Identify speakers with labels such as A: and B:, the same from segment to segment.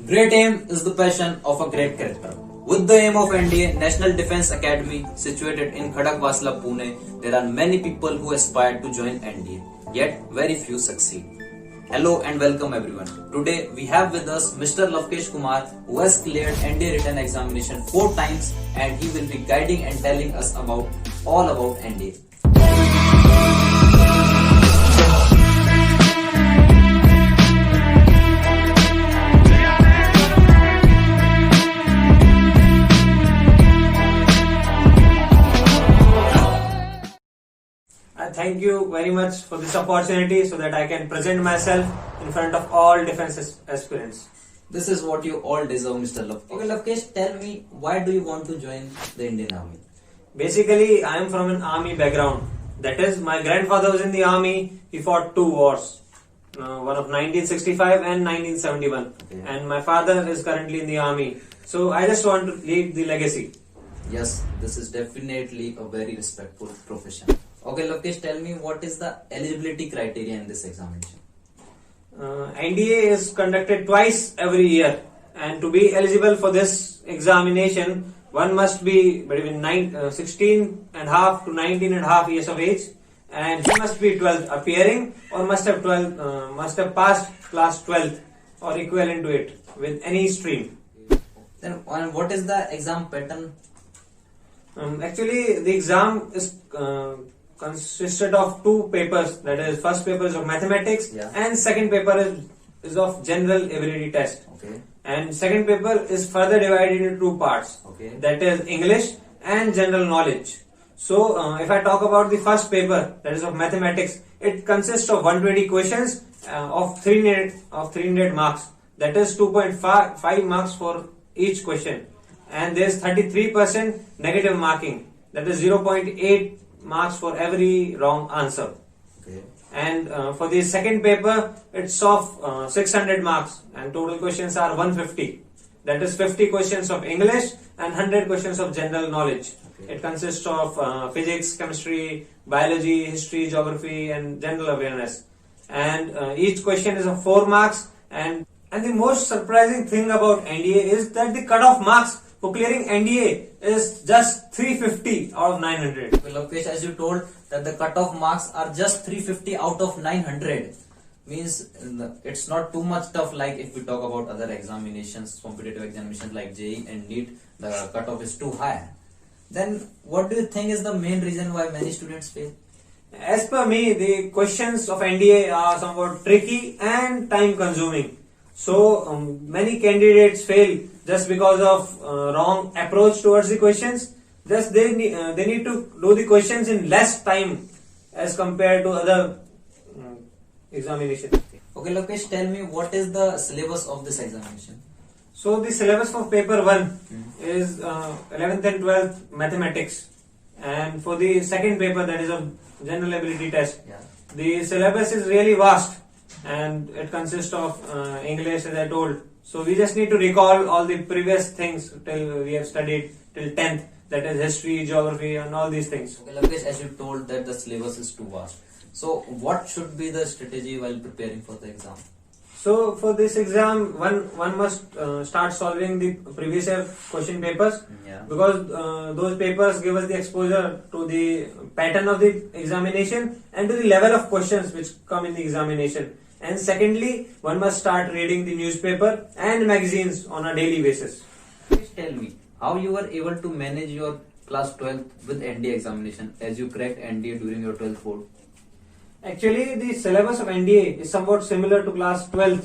A: Great aim is the passion of a great character. With the aim of NDA, National Defence Academy, situated in Khadakwasla, Pune, there are many people who aspire to join NDA, yet very few succeed. Hello and welcome everyone. Today we have with us Mr. Lavkesh Kumar, who has cleared NDA written examination 4 times, and he will be guiding and telling us all about NDA.
B: Thank you very much for this opportunity so that I can present myself in front of all defense aspirants.
A: This is what you all deserve, Mr. Lavkesh. Okay, Lavkesh, tell me, why do you want to join the Indian Army?
B: Basically, I am from an army background. That is, my grandfather was in the army. He fought 2 wars, one of 1965 and 1971.
A: Okay.
B: And my father is currently in the army. So I just want to leave the legacy.
A: Yes, this is definitely a very respectful profession. Okay, Lavkesh, tell me, what is the eligibility criteria in this examination?
B: NDA is conducted twice every year, and to be eligible for this examination, one must be between 16 and a half to 19 and a half years of age, and he must be 12 appearing, or must have passed class 12 or equivalent to it with any stream.
A: Then, what is the exam pattern?
B: Actually, the exam is consisted of 2 papers. That is, first paper is of mathematics,
A: Yeah.
B: and second paper is of general ability test.
A: Okay.
B: And second paper is further divided into 2 parts.
A: Okay.
B: That is English and general knowledge. So, if I talk about the first paper, that is of mathematics, it consists of 120 questions of 300 marks. That is 2.5 marks for each question. And there is 33% negative marking. That is 0.8 marks for every wrong answer.
A: Okay.
B: And for the second paper, it's of 600 marks, and total questions are 150. That is 50 questions of English and 100 questions of general knowledge.
A: Okay.
B: It consists of physics, chemistry, biology, history, geography, and general awareness. And each question is of 4 marks. And the most surprising thing about NDA is that the cutoff marks for clearing NDA is just 350 out of 900.
A: Okay, Lavkesh, as you told that the cutoff marks are just 350 out of 900, means it's not too much tough like if we talk about other examinations, competitive examinations like JEE and NEET, the cutoff is too high. Then what do you think is the main reason why many students fail?
B: As per me, the questions of NDA are somewhat tricky and time consuming. So many candidates fail just because of wrong approach towards the questions. Just they need to do the questions in less time as compared to other examinations.
A: Okay, Lavkesh, tell me, what is the syllabus of this examination?
B: So the syllabus for paper 1 is 11th and 12th mathematics, and for the second paper, that is a general ability test,
A: Yeah.
B: the syllabus is really vast, and it consists of English, as I told. So we just need to recall all the previous things till we have studied till 10th, that is history, geography, and all these things.
A: Okay, Lavkesh, as you told that the syllabus is too vast, so what should be the strategy while preparing for the exam?
B: So for this exam, one must start solving the previous year question papers,
A: Yeah.
B: because those papers give us the exposure to the pattern of the examination and to the level of questions which come in the examination. And secondly, one must start reading the newspaper and magazines on a daily basis.
A: Please tell me how you were able to manage your class 12th with NDA examination, as you cracked NDA during your 12th board.
B: Actually, the syllabus of NDA is somewhat similar to class 12th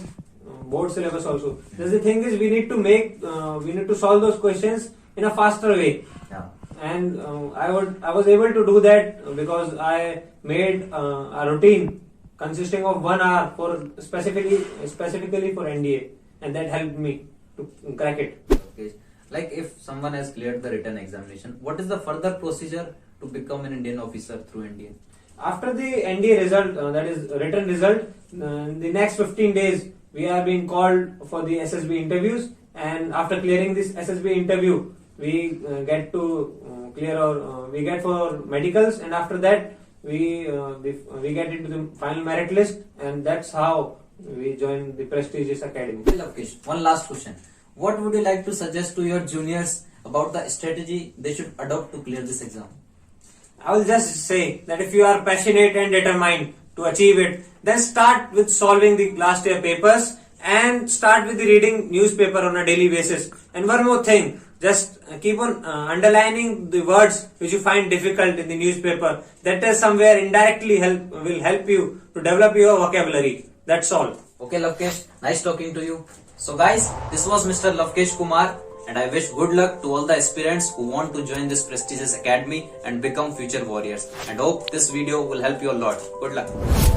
B: board syllabus also. Just the thing is, we need to solve those questions in a faster way.
A: Yeah.
B: And I was able to do that because I made a routine consisting of 1 hour for specifically for NDA, and that helped me to crack it.
A: Okay. Like, if someone has cleared the written examination, what is the further procedure to become an Indian officer through NDA?
B: After the NDA result, that is written result, in the next 15 days we are being called for the SSB interviews, and after clearing this SSB interview, we get to we get for medicals, and after that we get into the final merit list, and that's how we join the prestigious academy.
A: Okay, Lavkesh, one last question. What would you like to suggest to your juniors about the strategy they should adopt to clear this exam?
B: I will just say that if you are passionate and determined to achieve it, then start with solving the last year papers and start with the reading newspaper on a daily basis. And one more thing, just keep on underlining the words which you find difficult in the newspaper. That is somewhere indirectly will help you to develop your vocabulary. That's all.
A: Okay, Lavkesh, nice talking to you. So guys, this was Mr. Lavkesh Kumar, and I wish good luck to all the aspirants who want to join this prestigious academy and become future warriors. And hope this video will help you a lot. Good luck.